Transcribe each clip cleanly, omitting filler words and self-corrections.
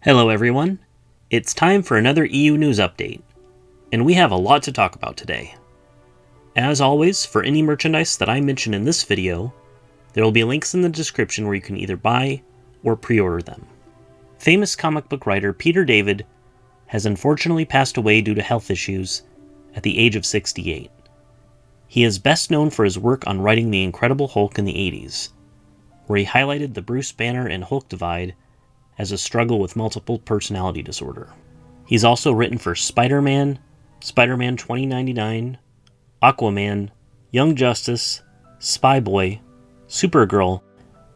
Hello everyone, it's time for another EU news update, and we have a lot to talk about today. As always, for any merchandise that I mention in this video, there will be links in the description where you can either buy or pre-order them. Famous comic book writer Peter David has unfortunately passed away due to health issues at the age of 68. He is best known for his work on writing The Incredible Hulk in the 80s, where he highlighted the Bruce Banner and Hulk divide as a struggle with multiple personality disorder. He's also written for Spider-Man, Spider-Man 2099, Aquaman, Young Justice, Spy Boy, Supergirl,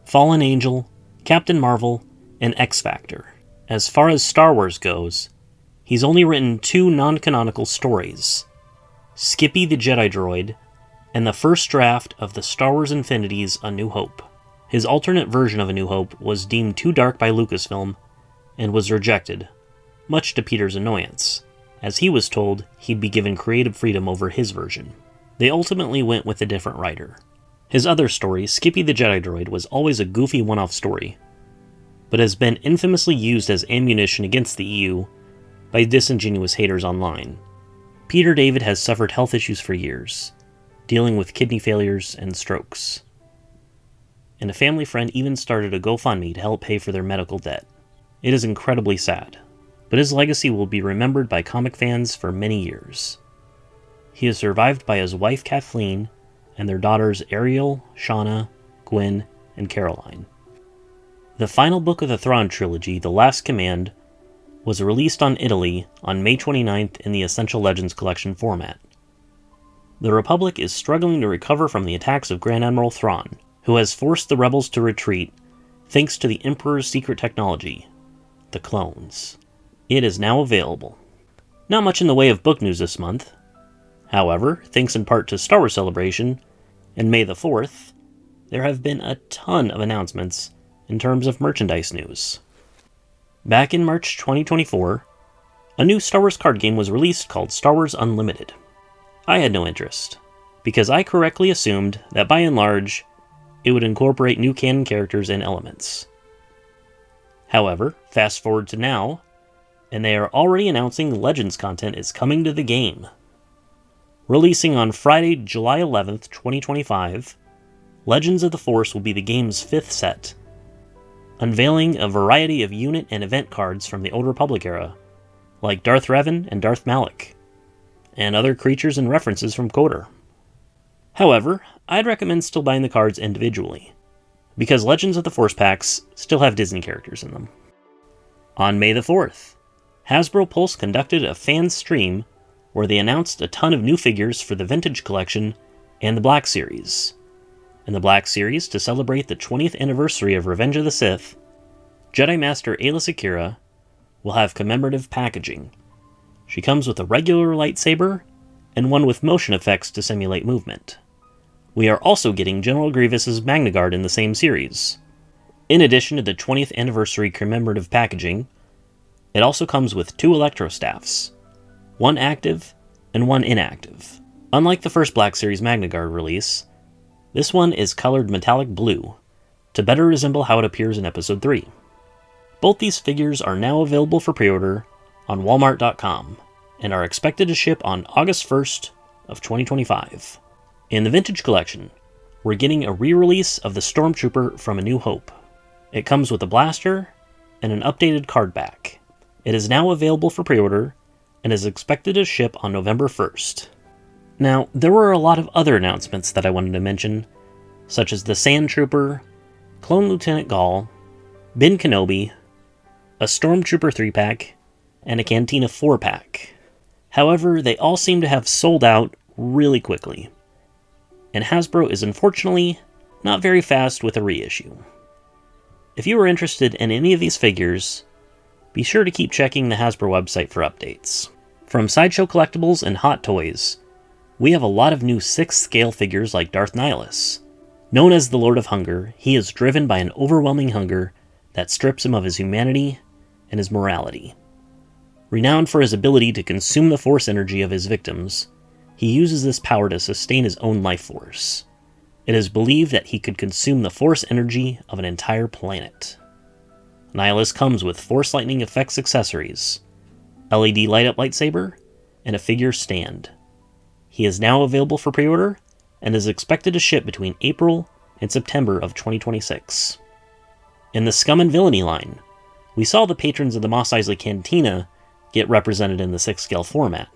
Fallen Angel, Captain Marvel, and X-Factor. As far as Star Wars goes, he's only written 2 non-canonical stories, Skippy the Jedi Droid, and the first draft of the Star Wars Infinity's A New Hope. His alternate version of A New Hope was deemed too dark by Lucasfilm and was rejected, much to Peter's annoyance, as he was told he'd be given creative freedom over his version. They ultimately went with a different writer. His other story, Skippy the Jedi Droid, was always a goofy one-off story, but has been infamously used as ammunition against the EU by disingenuous haters online. Peter David has suffered health issues for years, dealing with kidney failures and strokes. And a family friend even started a GoFundMe to help pay for their medical debt. It is incredibly sad, but his legacy will be remembered by comic fans for many years. He is survived by his wife Kathleen and their daughters Ariel, Shauna, Gwen, and Caroline. The final book of the Thrawn trilogy, The Last Command, was released on Italy on May 29th in the Essential Legends Collection format. The Republic is struggling to recover from the attacks of Grand Admiral Thrawn, who has forced the rebels to retreat thanks to the Emperor's secret technology, the clones. It is now available. Not much in the way of book news this month. However, thanks in part to Star Wars Celebration and May the 4th, there have been a ton of announcements in terms of merchandise news. Back in March 2024, a new Star Wars card game was released called Star Wars Unlimited. I had no interest, because I correctly assumed that by and large, it would incorporate new canon characters and elements. However, fast forward to now, and they are already announcing Legends content is coming to the game. Releasing on Friday, July 11th, 2025, Legends of the Force will be the game's 5th set, unveiling a variety of unit and event cards from the Old Republic era, like Darth Revan and Darth Malak, and other creatures and references from KOTOR. However, I'd recommend still buying the cards individually, because Legends of the Force packs still have Disney characters in them. On May the 4th, Hasbro Pulse conducted a fan stream where they announced a ton of new figures for the Vintage Collection and the Black Series. In the Black Series, to celebrate the 20th anniversary of Revenge of the Sith, Jedi Master Aayla Secura will have commemorative packaging. She comes with a regular lightsaber and one with motion effects to simulate movement. We are also getting General Grievous's Magnaguard in the same series. In addition to the 20th anniversary commemorative packaging, it also comes with 2 Electro Staffs, one active and one inactive. Unlike the first Black Series Magnaguard release, this one is colored metallic blue, to better resemble how it appears in Episode 3. Both these figures are now available for pre-order on Walmart.com, and are expected to ship on August 1st of 2025. In the Vintage Collection, we're getting a re-release of the Stormtrooper from A New Hope. It comes with a blaster and an updated card back. It is now available for pre-order and is expected to ship on November 1st. Now, there were a lot of other announcements that I wanted to mention, such as the Sandtrooper, Clone Lieutenant Galle, Ben Kenobi, a Stormtrooper 3-pack, and a Cantina 4-pack. However, they all seem to have sold out really quickly, and Hasbro is unfortunately not very fast with a reissue. If you are interested in any of these figures, be sure to keep checking the Hasbro website for updates. From Sideshow Collectibles and Hot Toys, we have a lot of new 6th scale figures like Darth Nihilus. Known as the Lord of Hunger, he is driven by an overwhelming hunger that strips him of his humanity and his morality. Renowned for his ability to consume the force energy of his victims, he uses this power to sustain his own life force. It is believed that he could consume the force energy of an entire planet. Nihilus comes with Force Lightning effects accessories, LED light-up lightsaber, and a figure stand. He is now available for pre-order and is expected to ship between April and September of 2026. In the Scum and Villainy line, we saw the patrons of the Mos Eisley Cantina get represented in the 6-scale format.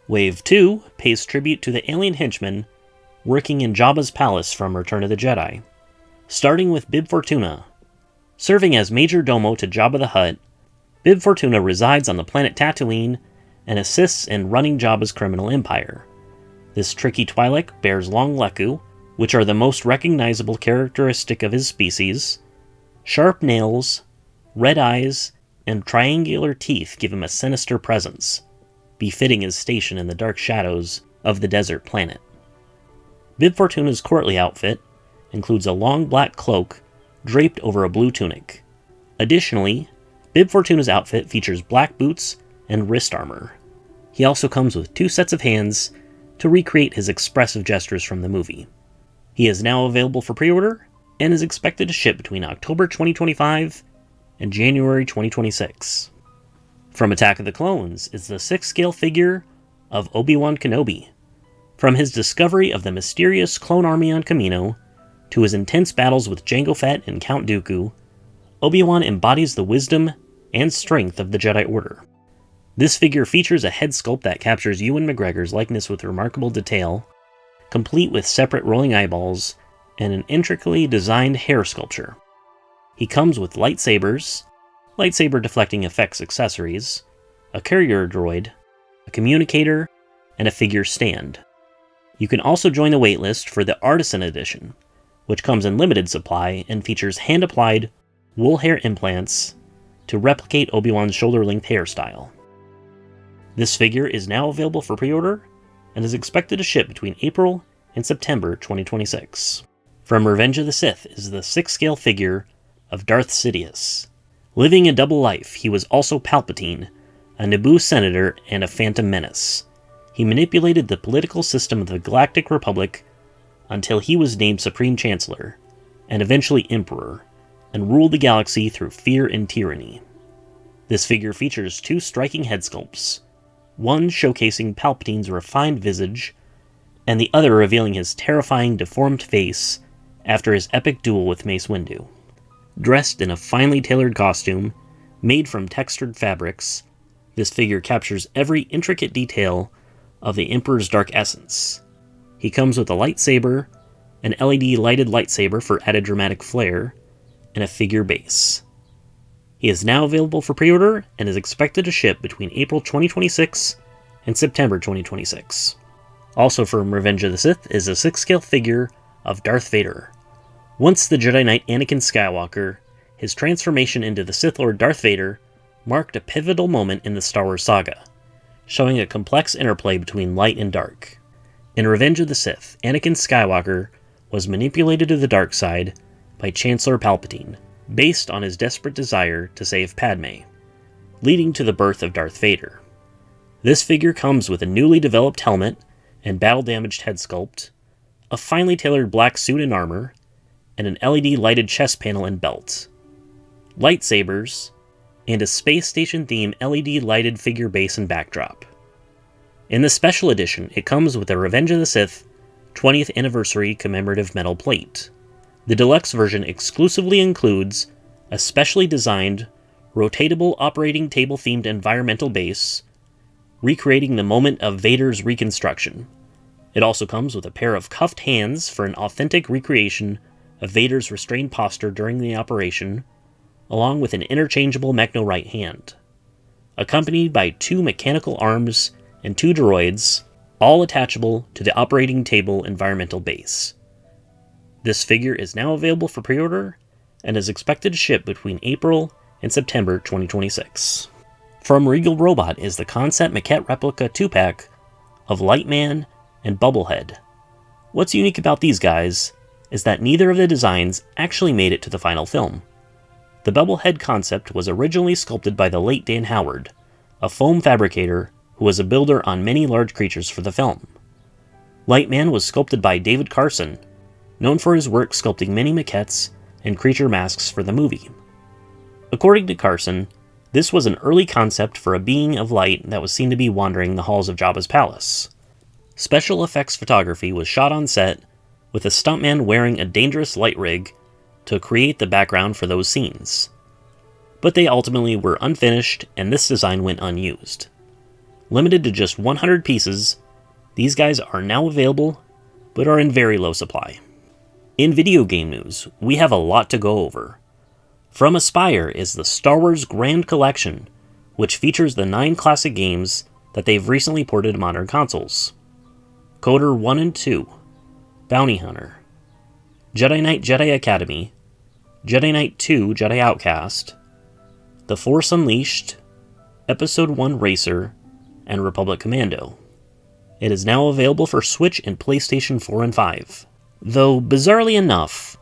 Wave 2 pays tribute to the alien henchmen working in Jabba's palace from Return of the Jedi, starting with Bib Fortuna. Serving as Major Domo to Jabba the Hutt, Bib Fortuna resides on the planet Tatooine and assists in running Jabba's criminal empire. This tricky Twi'lek bears long leku, which are the most recognizable characteristic of his species. Sharp nails, red eyes, and triangular teeth give him a sinister presence, befitting his station in the dark shadows of the desert planet. Bib Fortuna's courtly outfit includes a long black cloak draped over a blue tunic. Additionally, Bib Fortuna's outfit features black boots and wrist armor. He also comes with 2 sets of hands to recreate his expressive gestures from the movie. He is now available for pre-order and is expected to ship between October 2025 and January 2026. From Attack of the Clones is the 6-scale figure of Obi-Wan Kenobi. From his discovery of the mysterious clone army on Kamino to his intense battles with Jango Fett and Count Dooku, Obi-Wan embodies the wisdom and strength of the Jedi Order. This figure features a head sculpt that captures Ewan McGregor's likeness with remarkable detail, complete with separate rolling eyeballs and an intricately designed hair sculpture. He comes with lightsabers, lightsaber deflecting effects accessories, a carrier droid, a communicator, and a figure stand. You can also join the waitlist for the Artisan edition, which comes in limited supply and features hand-applied wool hair implants to replicate Obi-Wan's shoulder-length hairstyle. This figure is now available for pre-order and is expected to ship between April and September 2026. From Revenge of the Sith is the 6-scale figure of Darth Sidious. Living a double life, he was also Palpatine, a Naboo senator and a phantom menace. He manipulated the political system of the Galactic Republic until he was named Supreme Chancellor, and eventually Emperor, and ruled the galaxy through fear and tyranny. This figure features 2 striking head sculpts, one showcasing Palpatine's refined visage, and the other revealing his terrifying deformed face after his epic duel with Mace Windu. Dressed in a finely tailored costume, made from textured fabrics, this figure captures every intricate detail of the Emperor's dark essence. He comes with a lightsaber, an LED lighted lightsaber for added dramatic flair, and a figure base. He is now available for pre-order and is expected to ship between April 2026 and September 2026. Also from Revenge of the Sith is a 6-scale figure of Darth Vader. Once the Jedi Knight Anakin Skywalker, his transformation into the Sith Lord Darth Vader marked a pivotal moment in the Star Wars saga, showing a complex interplay between light and dark. In Revenge of the Sith, Anakin Skywalker was manipulated to the dark side by Chancellor Palpatine, based on his desperate desire to save Padme, leading to the birth of Darth Vader. This figure comes with a newly developed helmet and battle-damaged head sculpt, a finely tailored black suit and armor, and an LED-lighted chest panel and belt, lightsabers, and a space station-themed LED-lighted figure base and backdrop. In the special edition, it comes with a Revenge of the Sith 20th Anniversary commemorative metal plate. The deluxe version exclusively includes a specially designed, rotatable operating table-themed environmental base, recreating the moment of Vader's reconstruction. It also comes with a pair of cuffed hands for an authentic recreation of Vader's restrained posture during the operation, along with an interchangeable Mechno right hand, accompanied by 2 mechanical arms and 2 droids, all attachable to the operating table environmental base. This figure is now available for pre-order and is expected to ship between April and September 2026. From Regal Robot is the concept maquette replica 2-pack of Lightman and Bubblehead. What's unique about these guys is that neither of the designs actually made it to the final film. The Bubblehead concept was originally sculpted by the late Dan Howard, a foam fabricator who was a builder on many large creatures for the film. Lightman was sculpted by David Carson, known for his work sculpting many maquettes and creature masks for the movie. According to Carson, this was an early concept for a being of light that was seen to be wandering the halls of Jabba's palace. Special effects photography was shot on set, with a stuntman wearing a dangerous light rig to create the background for those scenes. But they ultimately were unfinished, and this design went unused. Limited to just 100 pieces, these guys are now available, but are in very low supply. In video game news, we have a lot to go over. From Aspyr is the Star Wars Grand Collection, which features the 9 classic games that they've recently ported to modern consoles. Coder 1 and 2, Bounty Hunter, Jedi Knight Jedi Academy, Jedi Knight 2 Jedi Outcast, The Force Unleashed, Episode 1 Racer, and Republic Commando. It is now available for Switch and PlayStation 4 and 5. Though, bizarrely enough,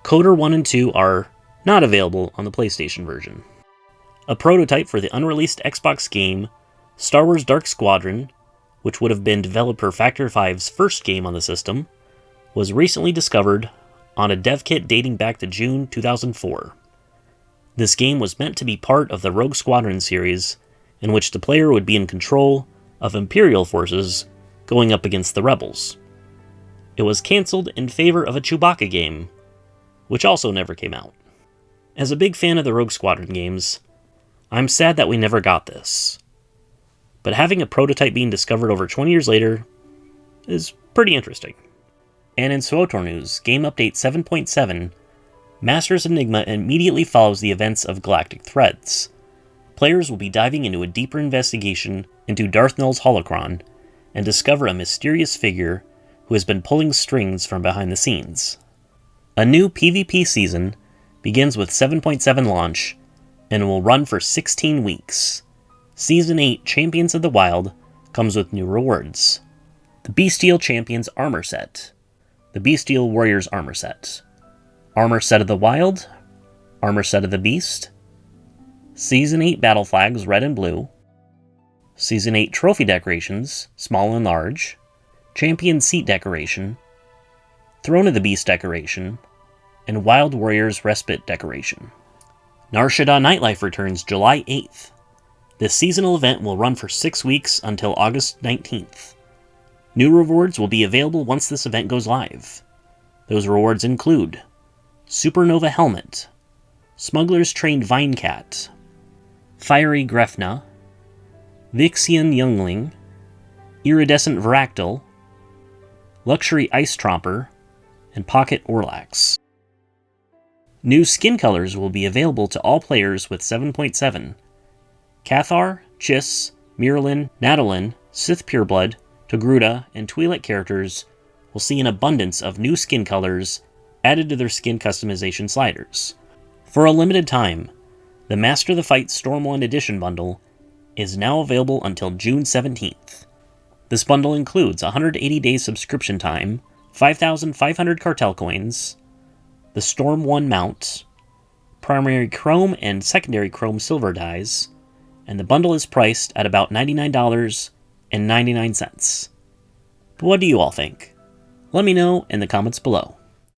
Coder 1 and 2 are not available on the PlayStation version. A prototype for the unreleased Xbox game, Star Wars Dark Squadron, which would have been developer Factor 5's first game on the system, was recently discovered on a dev kit dating back to June 2004. This game was meant to be part of the Rogue Squadron series, in which the player would be in control of Imperial forces going up against the Rebels. It was cancelled in favor of a Chewbacca game, which also never came out. As a big fan of the Rogue Squadron games, I'm sad that we never got this. But having a prototype being discovered over 20 years later is pretty interesting. And in SWTOR news, Game Update 7.7, Masters Enigma immediately follows the events of Galactic Threads. Players will be diving into a deeper investigation into Darth Nul's holocron and discover a mysterious figure who has been pulling strings from behind the scenes. A new PvP season begins with 7.7 launch and will run for 16 weeks. Season 8 Champions of the Wild comes with new rewards. The Bestial Champions Armor Set, the Bestial Warriors Armor Set, Armor Set of the Wild, Armor Set of the Beast, Season 8 Battle Flags Red and Blue, Season 8 Trophy Decorations Small and Large, Champion Seat Decoration, Throne of the Beast Decoration, and Wild Warriors Respite Decoration. Nar Shaddaa Nightlife returns July 8th. This seasonal event will run for 6 weeks until August 19th. New rewards will be available once this event goes live. Those rewards include Supernova Helmet, Smuggler's Trained Vinecat, Fiery Grefna, Vixian Youngling, Iridescent Varactyl, Luxury Ice Tromper, and Pocket Orlax. New skin colors will be available to all players with 7.7. Cathar, Chiss, Miralyn, Nadolin, Sith Pureblood, Togruta, and Twi'lek characters will see an abundance of new skin colors added to their skin customization sliders. For a limited time, the Master the Fight Storm 1 Edition bundle is now available until June 17th. This bundle includes 180 days subscription time, 5,500 cartel coins, the Storm 1 mount, primary chrome and secondary chrome silver dies, and the bundle is priced at about $99.99. But what do you all think? Let me know in the comments below.